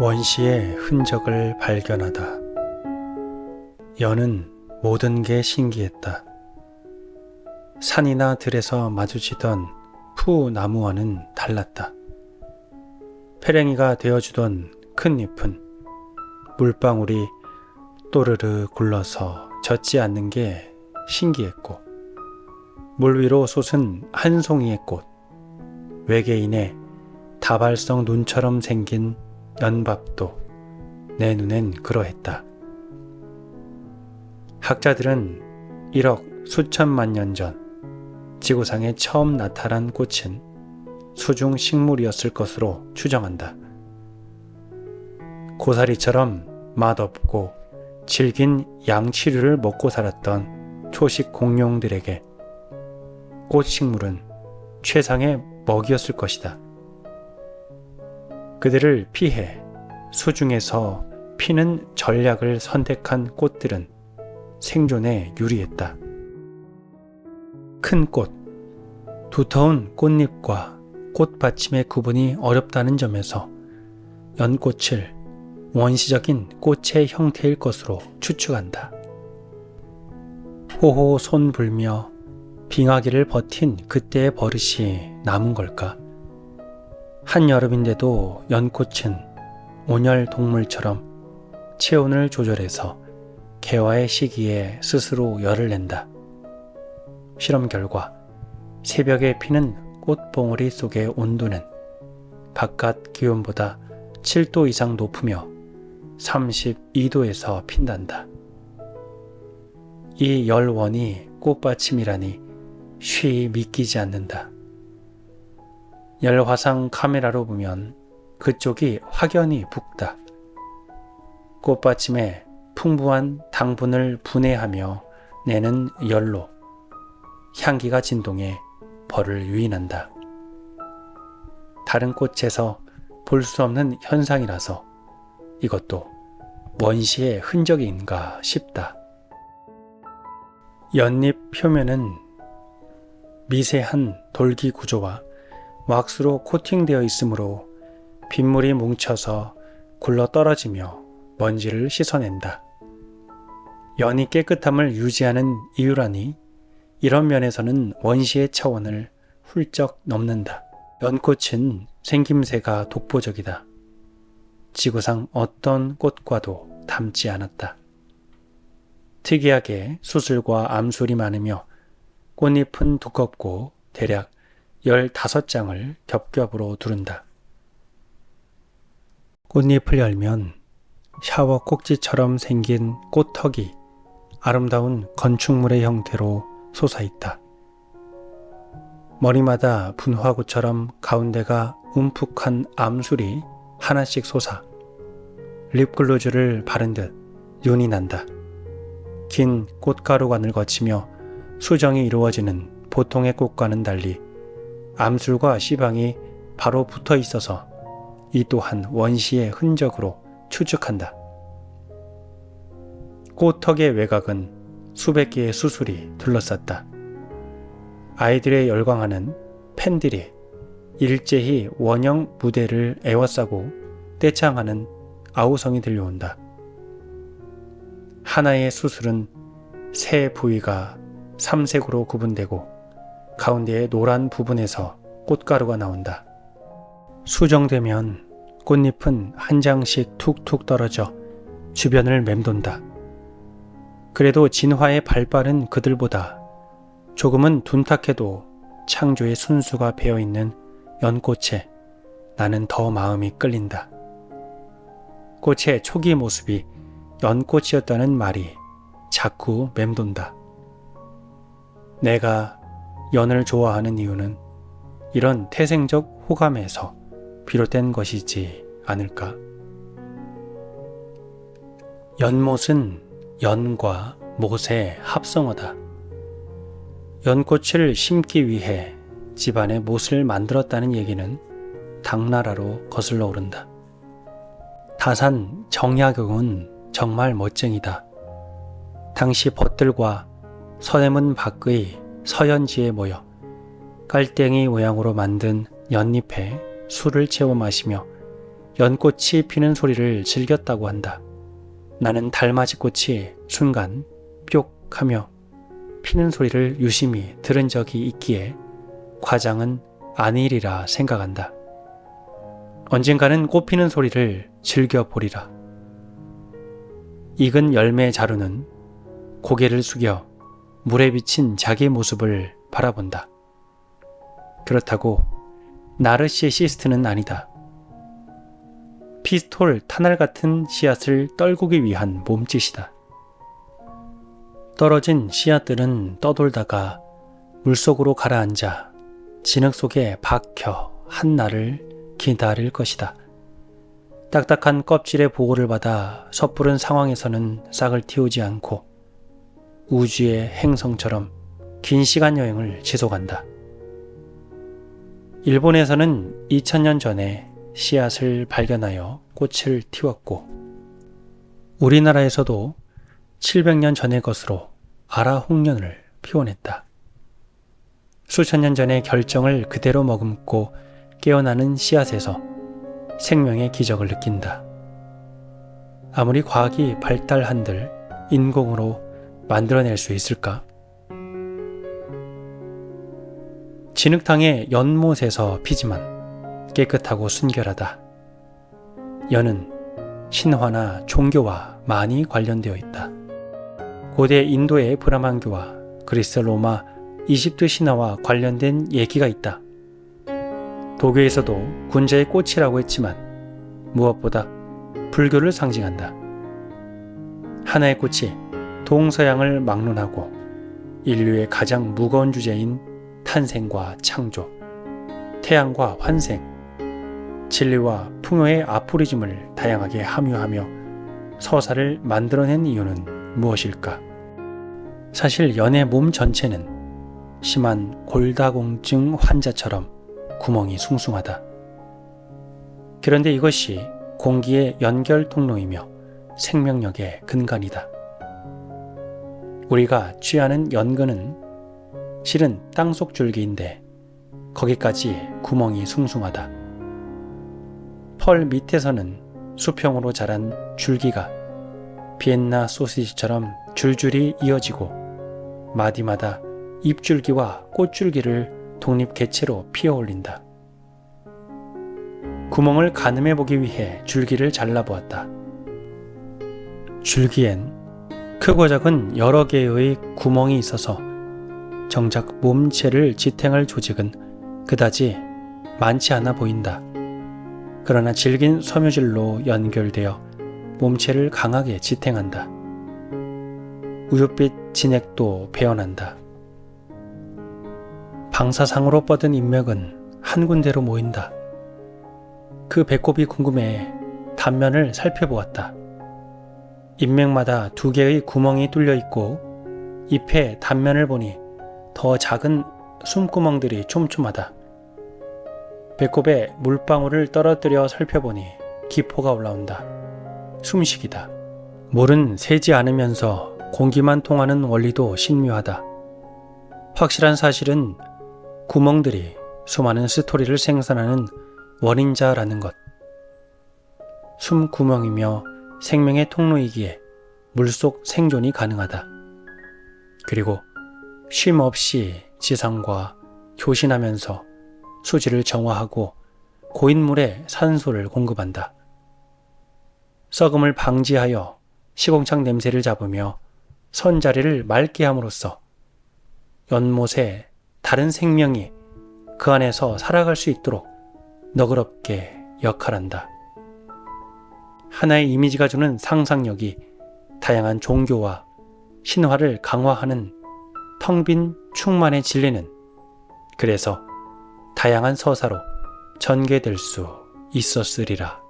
원시의 흔적을 발견하다. 연은 모든 게 신기했다. 산이나 들에서 마주치던 푸나무와는 달랐다. 페랭이가 되어주던 큰 잎은 물방울이 또르르 굴러서 젖지 않는 게 신기했고, 물 위로 솟은 한 송이의 꽃, 외계인의 다발성 눈처럼 생긴 연밥도 내 눈엔 그러했다. 학자들은 1억 수천만 년 전 지구상에 처음 나타난 꽃은 수중 식물이었을 것으로 추정한다. 고사리처럼 맛없고 질긴 양치류를 먹고 살았던 초식 공룡들에게 꽃식물은 최상의 먹이였을 것이다. 그들을 피해 수중에서 피는 전략을 선택한 꽃들은 생존에 유리했다. 큰 꽃, 두터운 꽃잎과 꽃받침의 구분이 어렵다는 점에서 연꽃을 원시적인 꽃의 형태일 것으로 추측한다. 호호 손 불며 빙하기를 버틴 그때의 버릇이 남은 걸까? 한여름인데도 연꽃은 온열 동물처럼 체온을 조절해서 개화의 시기에 스스로 열을 낸다. 실험 결과 새벽에 피는 꽃봉오리 속의 온도는 바깥 기온보다 7도 이상 높으며 32도에서 핀단다. 이 열원이 꽃받침이라니 쉬이 믿기지 않는다. 열화상 카메라로 보면 그쪽이 확연히 붓다. 꽃받침에 풍부한 당분을 분해하며 내는 열로 향기가 진동해 벌을 유인한다. 다른 꽃에서 볼 수 없는 현상이라서 이것도 원시의 흔적인가 싶다. 연잎 표면은 미세한 돌기 구조와 왁스로 코팅되어 있으므로 빗물이 뭉쳐서 굴러 떨어지며 먼지를 씻어낸다. 연이 깨끗함을 유지하는 이유라니 이런 면에서는 원시의 차원을 훌쩍 넘는다. 연꽃은 생김새가 독보적이다. 지구상 어떤 꽃과도 닮지 않았다. 특이하게 수술과 암술이 많으며 꽃잎은 두껍고 대략 15장을 겹겹으로 두른다. 꽃잎을 열면 샤워 꼭지처럼 생긴 꽃턱이 아름다운 건축물의 형태로 솟아있다. 머리마다 분화구처럼 가운데가 움푹한 암술이 하나씩 솟아 립글로즈를 바른 듯 윤이 난다. 긴 꽃가루관을 거치며 수정이 이루어지는 보통의 꽃과는 달리 암술과 씨방이 바로 붙어 있어서 이 또한 원시의 흔적으로 추측한다. 꽃턱의 외곽은 수백 개의 수술이 둘러쌌다. 아이들의 열광하는 팬들이 일제히 원형 무대를 에워싸고 떼창하는 아우성이 들려온다. 하나의 수술은 세 부위가 3색으로 구분되고 가운데의 노란 부분에서 꽃가루가 나온다. 수정되면 꽃잎은 한 장씩 툭툭 떨어져 주변을 맴돈다. 그래도 진화의 발빠른 그들보다 조금은 둔탁해도 창조의 순수가 배어있는 연꽃에 나는 더 마음이 끌린다. 꽃의 초기 모습이 연꽃이었다는 말이 자꾸 맴돈다. 내가 연을 좋아하는 이유는 이런 태생적 호감에서 비롯된 것이지 않을까? 연못은 연과 못의 합성어다. 연꽃을 심기 위해 집안에 못을 만들었다는 얘기는 당나라로 거슬러 오른다. 다산 정약용은 정말 멋쟁이다. 당시 벗들과 서대문 밖의 서현지에 모여 깔땡이 모양으로 만든 연잎에 술을 채워 마시며 연꽃이 피는 소리를 즐겼다고 한다. 나는 달맞이꽃이 순간 뿅 하며 피는 소리를 유심히 들은 적이 있기에 과장은 아니리라 생각한다. 언젠가는 꽃 피는 소리를 즐겨보리라. 익은 열매 자루는 고개를 숙여 물에 비친 자기 모습을 바라본다. 그렇다고 나르시시스트는 아니다. 피스톨 탄알 같은 씨앗을 떨구기 위한 몸짓이다. 떨어진 씨앗들은 떠돌다가 물속으로 가라앉아 진흙 속에 박혀 한날을 기다릴 것이다. 딱딱한 껍질의 보호를 받아 섣부른 상황에서는 싹을 틔우지 않고 우주의 행성처럼 긴 시간 여행을 지속한다. 일본에서는 2000년 전에 씨앗을 발견하여 꽃을 틔웠고 우리나라에서도 700년 전의 것으로 아라홍련을 피워냈다. 수천 년 전의 결정을 그대로 머금고 깨어나는 씨앗에서 생명의 기적을 느낀다. 아무리 과학이 발달한들 인공으로 만들어낼 수 있을까? 진흙탕의 연못에서 피지만 깨끗하고 순결하다. 연은 신화나 종교와 많이 관련되어 있다. 고대 인도의 브라만교와 그리스, 로마, 이집트 신화와 관련된 얘기가 있다. 도교에서도 군자의 꽃이라고 했지만 무엇보다 불교를 상징한다. 하나의 꽃이 동서양을 막론하고 인류의 가장 무거운 주제인 탄생과 창조, 태양과 환생, 진리와 풍요의 아포리즘을 다양하게 함유하며 서사를 만들어낸 이유는 무엇일까? 사실 연의 몸 전체는 심한 골다공증 환자처럼 구멍이 숭숭하다. 그런데 이것이 공기의 연결 통로이며 생명력의 근간이다. 우리가 취하는 연근은 실은 땅속 줄기인데 거기까지 구멍이 숭숭하다. 펄 밑에서는 수평으로 자란 줄기가 비엔나 소시지처럼 줄줄이 이어지고 마디마다 잎줄기와 꽃줄기를 독립개체로 피어올린다. 구멍을 가늠해보기 위해 줄기를 잘라보았다. 줄기엔 크고 작은 여러 개의 구멍이 있어서 정작 몸체를 지탱할 조직은 그다지 많지 않아 보인다. 그러나 질긴 섬유질로 연결되어 몸체를 강하게 지탱한다. 우윳빛 진액도 배어난다. 방사상으로 뻗은 인맥은 한 군데로 모인다. 그 배꼽이 궁금해 단면을 살펴보았다. 인맥마다 2개의 구멍이 뚫려 있고 잎의 단면을 보니 더 작은 숨구멍들이 촘촘하다. 배꼽에 물방울을 떨어뜨려 살펴보니 기포가 올라온다. 숨쉬기다. 물은 새지 않으면서 공기만 통하는 원리도 신묘하다. 확실한 사실은 구멍들이 수많은 스토리를 생산하는 원인자라는 것. 숨구멍이며 생명의 통로이기에 물속 생존이 가능하다. 그리고 쉼 없이 지상과 교신하면서 수질을 정화하고 고인물에 산소를 공급한다. 썩음을 방지하여 시궁창 냄새를 잡으며 선자리를 맑게 함으로써 연못에 다른 생명이 그 안에서 살아갈 수 있도록 너그럽게 역할한다. 하나의 이미지가 주는 상상력이 다양한 종교와 신화를 강화하는 텅 빈 충만의 진리는 그래서 다양한 서사로 전개될 수 있었으리라.